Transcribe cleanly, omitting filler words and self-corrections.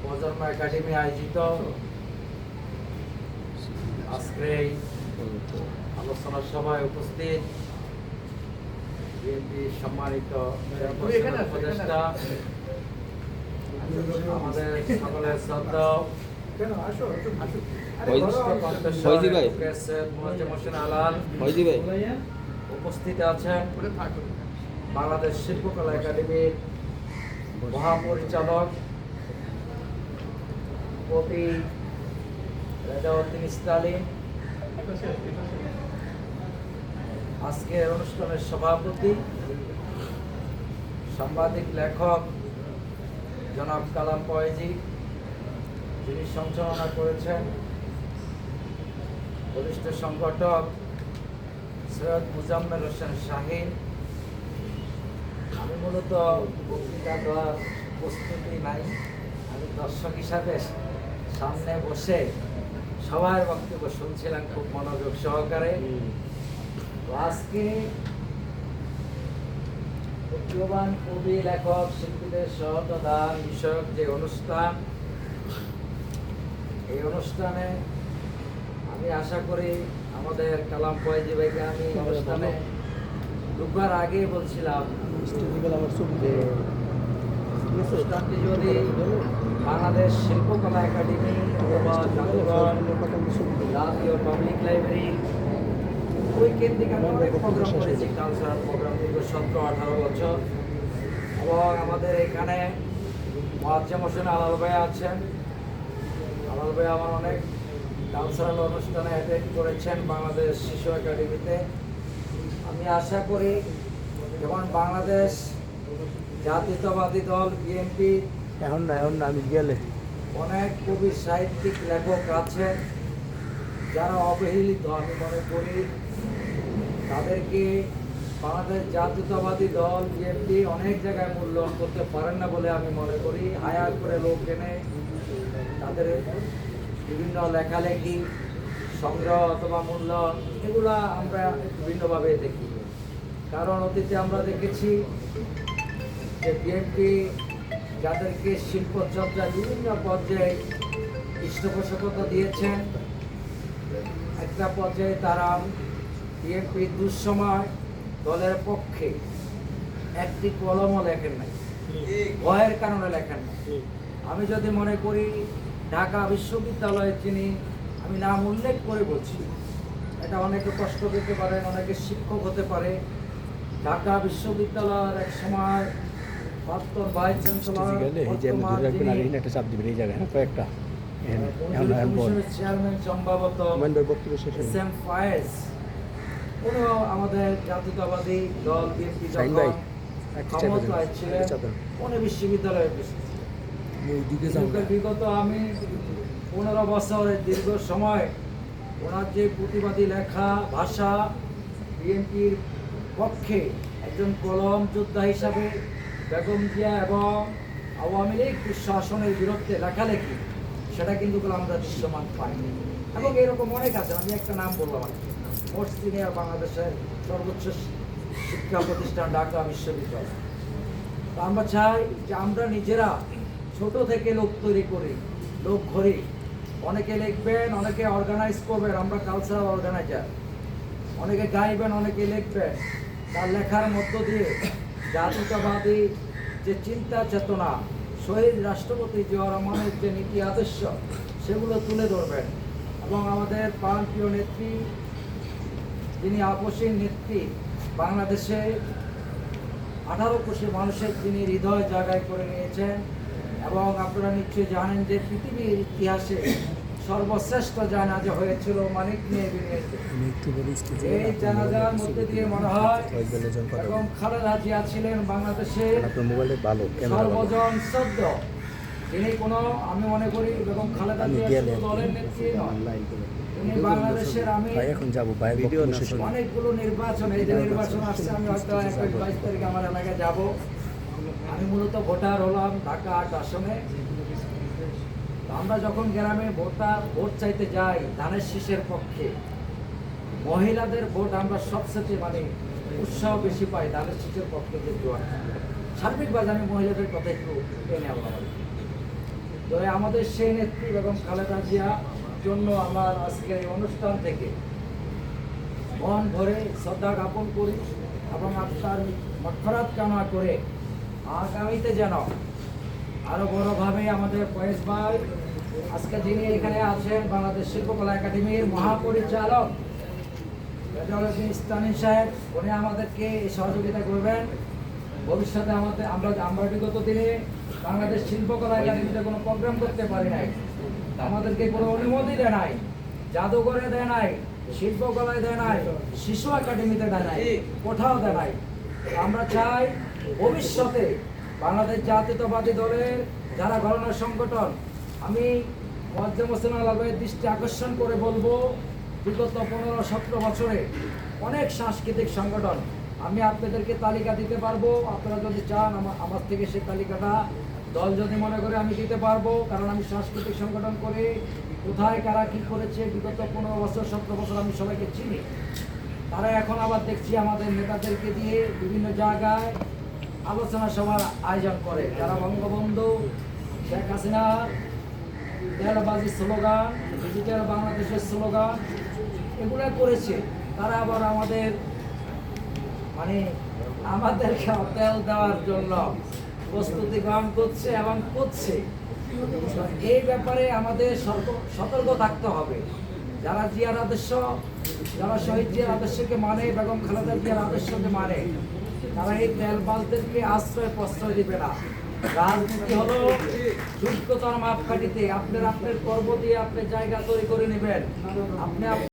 প্রজন্ম একাডেমি আয়োজিত আজকের এই আলোচনা সভায় উপস্থিত বিএনপি সম্মানিত উপদেষ্টা, আমাদের সকলের শ্রদ্ধা উপস্থিত আছেন বাংলাদেশ শিল্পকলা একাডেমির মহাপরিচালক কবি রেজাউদ্দিন ইসলাম, আজকের অনুষ্ঠানের সভাপতি সাংবাদিক লেখক জনাব কালাম ফয়েজি, যিনি সঞ্চালনা করেছেন বরিষ্ঠ সংগঠক সৈয়দ মুজাম্মেল হোসেন শাহীন। আমি মূলত বক্তৃতা দেওয়ার প্রস্তুতি নাই, আমি দর্শক হিসাবে সামনে বসে সবার বক্তব্য শুনছিলাম খুব মনোযোগ সহকারে। আজকে প্রতিভাবান কবি লেখক শিল্পীদের সহদান বিষয়ক যে অনুষ্ঠান, এই অনুষ্ঠানে আমি আশা করি আমাদের কালাম ফয়েজি ভাইকে আমি অনুষ্ঠানে ঢুকবার আগে বলছিলাম যে অনুষ্ঠানটি যদি বাংলাদেশ শিল্পকলা একাডেমি অথবা জাতীয় পাবলিক লাইব্রেরি ওই কেন্দ্রিক আমি অনেক প্রোগ্রাম করেছি, কালচারাল প্রোগ্রাম দীর্ঘ 17-18 বছর, এবং আমাদের এখানে মোয়াজ্জেম হোসেন আলাল ভাই আছেন। আলাল ভাই আমার অনেক কালচারাল অনুষ্ঠানে অ্যাটেন্ড করেছেন বাংলাদেশ শিশু একাডেমিতে। আমি আশা করি যেমন বাংলাদেশ জাতীয়তাবাদী দল বিএনপি এখন না আমি গেলে অনেক কবি সাহিত্যিক লেখক আছেন যারা অবহেলিত, আমি মনে করি তাদেরকে বাংলাদেশ জাতীয়তাবাদী দল বিএনপি অনেক জায়গায় মূল্যায়ন করতে পারেন না বলে আমি মনে করি। হায়ার করে লোক এনে তাদের বিভিন্ন লেখালেখি সংগ্রহ অথবা মূল্যায়ন এগুলা আমরা ভিন্নভাবে দেখি। কারণ অতীতে আমরা দেখেছি যে বিএনপি যাদেরকে শিল্পচর্চা বিভিন্ন পর্যায়ে পৃষ্ঠপোষকতা দিয়েছেন, একটা পর্যায়ে তারা বিএনপি দুঃসময় দলের পক্ষে একটি কলমও লেখেন নাই, ভয়ের কারণে লেখেন নাই। আমি যদি মনে করি ঢাকা বিশ্ববিদ্যালয়ে যিনি, আমি নাম উল্লেখ করে বলছি, এটা অনেকে কষ্ট পেতে পারেন, অনেকে শিক্ষক হতে পারে, ঢাকা বিশ্ববিদ্যালয়ের এক সময় প্রাক্তন ভাইস চ্যান্সেলর চেয়ারম্যান সম্ভবত এসএম ফায়েজ, উনিও আমাদের জাতীয়তাবাদী দল বিএনপি যখন ক্ষমতায় ছিলেন উনি বিশ্ববিদ্যালয়ে বিগত আমি 15 বছরের দীর্ঘ সময় ওনার যে প্রতিবাদী লেখা ভাষা, বিএনপির পক্ষে একজন কলম যোদ্ধা হিসাবে বেগম জিয়া এবং আওয়ামী লীগ শাসনের বিরুদ্ধে লেখালেখি, সেটা কিন্তু আমরা দৃশ্যমান পাইনি। এবং এরকম অনেক আছে, আমি একটা নাম বললাম, মোস্ট সিনিয়র বাংলাদেশের সর্বোচ্চ শিক্ষা প্রতিষ্ঠান ঢাকা বিশ্ববিদ্যালয়। তো আমরা চাই যে আমরা নিজেরা ছোট থেকে লোক তৈরি করি, লোক ঘড়ি, অনেকে লিখবেন, অনেকে অর্গানাইজ করবেন, আমরা কালচারাল অর্গানাইজার, অনেকে গাইবেন, অনেকে লিখবেন, তার লেখার মধ্য দিয়ে জাতীয়তাবাদী যে চিন্তা চেতনা, শহীদ রাষ্ট্রপতি জিয়াউর রহমানের যে নীতি আদর্শ, সেগুলো তুলে ধরবেন। এবং আমাদের প্রাণপ্রিয় নেত্রী, যিনি আপসীন নেত্রী, বাংলাদেশে 18 কোটি মানুষের যিনি হৃদয় জায়গায় করে নিয়েছেন, এবং আপনারা নিশ্চয়ই জানেন যে পৃথিবীর ইতিহাসে সর্বশ্রেষ্ঠ জানাজা হয়েছিল মানিক নিয়ে বিনিয়োগে। এই জানাজার মধ্যে দিয়ে মনে হয় এবং খালেদা জিয়া ছিলেন বাংলাদেশের সর্বজন শ্রদ্ধ, তিনি কোনো, আমি মনে করি এবং খালেদা জিয়া দলের নেত্রী নয়, তিনি বাংলাদেশের, আমি অনেকগুলো নির্বাচন, এই যে নির্বাচন আসছে, আমি হয়তো 21-22 তারিখে আমার এলাকায় যাব। আমি মূলত ভোটার হলাম ঢাকা 8 আসনে। আমরা যখন গ্রামে ভোট চাইতে যাই ধানের শীষের পক্ষে, মহিলাদের ভোট আমরা সবচেয়ে উৎসাহ বেশি পাই ধানের শীষের পক্ষে। যে জোয়ার সার্বিকভাবে আমি মহিলাদের কথা একটু টেনে আনলাম। তবে আমাদের সেই নেত্রী বেগম খালেদা জিয়া জন্য আমার আজকের এই অনুষ্ঠান থেকে মন ভরে শ্রদ্ধা জ্ঞাপন করি এবং আপনার মাগফিরাত কামনা করে আগামীতে যেন আরো বড়ভাবে আমাদের ফয়েজ ভাই আজকে যিনি এখানে আছেন বাংলাদেশ শিল্পকলা একাডেমির মহাপরিচালক রেজাউল উদ্দিন ইসলামী সাহেব, উনি আমাদেরকে এই সহযোগিতা করবেন। ভবিষ্যতে আমরা বিগত দিনে বাংলাদেশ শিল্পকলা একাডেমিতে কোনো প্রোগ্রাম করতে পারি নাই, আমাদেরকে কোনো অনুমতি দেয় নাই, জাদুঘরে দেয় নাই, শিল্পকলায় দেয় নাই, শিশু একাডেমিতে দেয় নাই, কোথাও দেয় নাই। আমরা চাই ভবিষ্যতে বাংলাদেশ জাতীয়তাবাদী দলের যারা গণনা সংগঠন, আমি মোয়াজ্জেম হোসেন আলাবের দৃষ্টি আকর্ষণ করে বলবো, বিগত 15-17 বছরে অনেক সাংস্কৃতিক সংগঠন, আমি আপনাদেরকে তালিকা দিতে পারবো। আপনারা যদি চান আমার থেকে সেই তালিকাটা দল যদি মনে করে আমি দিতে পারবো, কারণ আমি সাংস্কৃতিক সংগঠন করে কোথায় কারা কী করেছে বিগত 15-17 বছর আমি সবাইকে চিনি। তারা এখন আবার দেখছি আমাদের নেতাদেরকে দিয়ে বিভিন্ন জায়গায় আলোচনা সভার আয়োজন করে, যারা বঙ্গবন্ধু শেখ হাসিনা তেলবাজি স্লোগান, ডিজিটাল বাংলাদেশের স্লোগান এগুলো করেছে, তারা আবার আমাদেরকে তেল দেওয়ার জন্য প্রস্তুতি গ্রহণ করছে এবং করছে। এই ব্যাপারে আমাদের সতর্ক থাকতে হবে। যারা জিয়ার আদর্শ, যারা শহীদ জিয়ার আদর্শকে মানে, বেগম খালেদা জিয়ার আদর্শকে মানে, তারা এই তেলবাজদেরকে আশ্রয় প্রশ্রয় দিবে না। রাজনীতি হলো যোগ্যতার মাপকাঠিতে, আপনার কর্ম দিয়ে আপনি জায়গা তৈরি করে নেবেন। আপনি